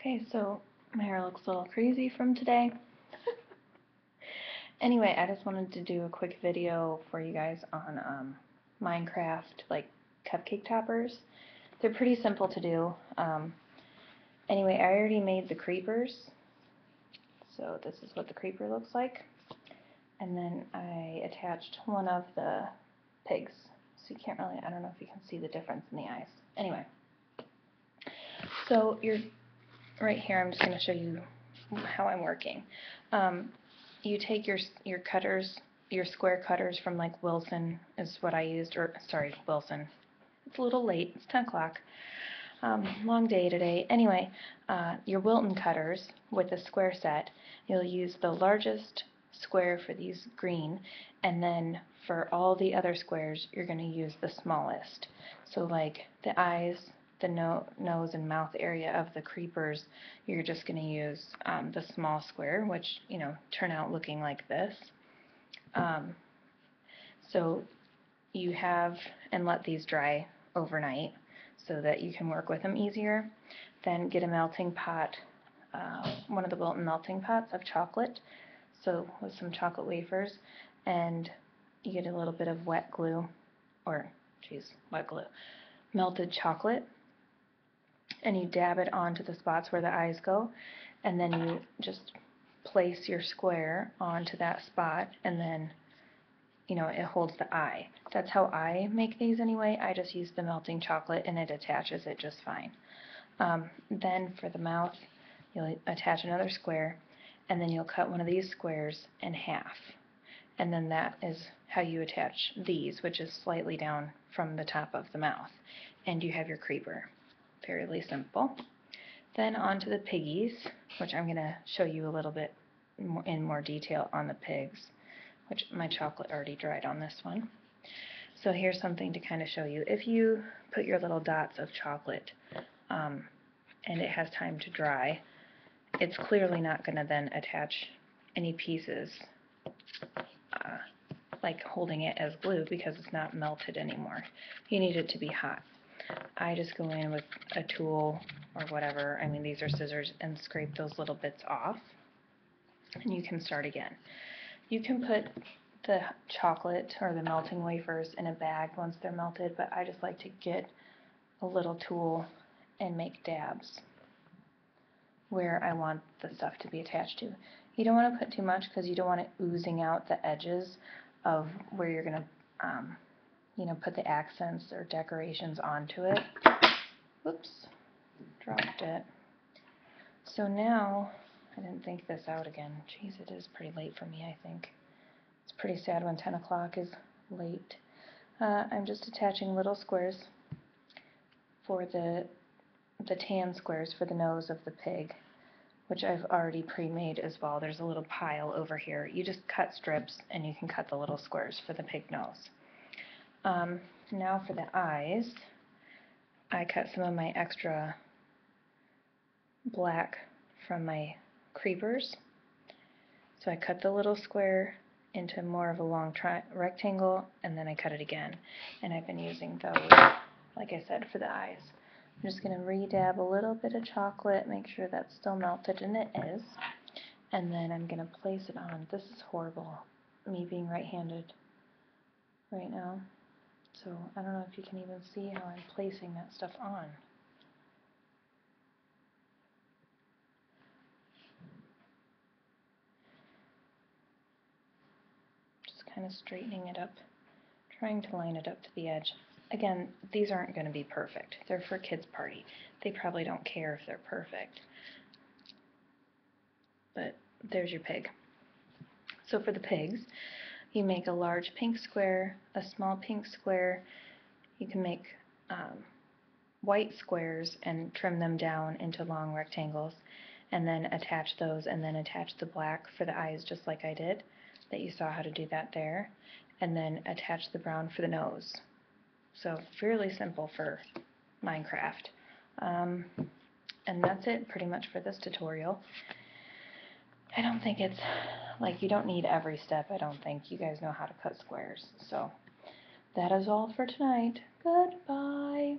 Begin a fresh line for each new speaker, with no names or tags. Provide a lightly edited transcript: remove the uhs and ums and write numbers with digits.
Okay, so my hair looks a little crazy from today. Anyway, I just wanted to do a quick video for you guys on Minecraft, like cupcake toppers. They're pretty simple to do. Anyway, I already made the creepers. So this is what the creeper looks like. And then I attached one of the pigs. So you can't really, I don't know if you can see the difference in the eyes. Anyway, so right here, I'm just going to show you how I'm working. You take your cutters, your square cutters from like Wilson is what I used, or sorry, Wilson. It's a little late, it's 10 o'clock. Long day today. Anyway, your Wilton cutters with a square set, you'll use the largest square for these green, and then for all the other squares, you're going to use the smallest. So like the eyes, the nose and mouth area of the creepers, you're just going to use the small square, which, you know, turn out looking like this. So you have, and let these dry overnight so that you can work with them easier. Then get a melting pot, one of the Wilton melting pots of chocolate, so with some chocolate wafers, and you get a little bit of wet glue, or wet glue, melted chocolate, and you dab it onto the spots where the eyes go, and then you just place your square onto that spot, and then, you know, it holds the eye. That's how I make these anyway. I just use the melting chocolate and it attaches it just fine. Then for the mouth, you'll attach another square, and then you'll cut one of these squares in half. And then that is how you attach these, which is slightly down from the top of the mouth. And you have your creeper. Fairly simple. Then on to the piggies, which I'm going to show you a little bit in more detail on the pigs, which my chocolate already dried on this one. So here's something to kind of show you. If you put your little dots of chocolate and it has time to dry, it's clearly not going to then attach any pieces like holding it as glue, because it's not melted anymore. You need it to be hot. I just go in with a tool or whatever, I mean these are scissors, and scrape those little bits off, and you can start again. You can put the chocolate or the melting wafers in a bag once they're melted, but I just like to get a little tool and make dabs where I want the stuff to be attached to. You don't want to put too much because you don't want it oozing out the edges of where you're going to you know, put the accents or decorations onto it. Whoops, dropped it. So now, I didn't think this out again. Jeez, it is pretty late for me, I think. It's pretty sad when 10 o'clock is late. I'm just attaching little squares for the tan squares for the nose of the pig, which I've already pre-made as well. There's a little pile over here. You just cut strips and you can cut the little squares for the pig nose. Now for the eyes, I cut some of my extra black from my creepers. So I cut the little square into more of a long rectangle, and then I cut it again. And I've been using those, like I said, for the eyes. I'm just going to re-dab a little bit of chocolate, make sure that's still melted, and it is. And then I'm going to place it on. This is horrible, me being right-handed right now. So I don't know if you can even see how I'm placing that stuff on. Just kind of straightening it up, trying to line it up to the edge. Again, these aren't going to be perfect. They're for a kid's party. They probably don't care if they're perfect. But there's your pig. So for the pigs, you make a large pink square, a small pink square. You can make white squares and trim them down into long rectangles, and then attach those, and then attach the black for the eyes just like I did, that you saw how to do that there, and then attach the brown for the nose. So fairly simple for Minecraft. And that's it pretty much for this tutorial. I don't think it's, like, you don't need every step, I don't think. You guys know how to cut squares. So that is all for tonight. Goodbye.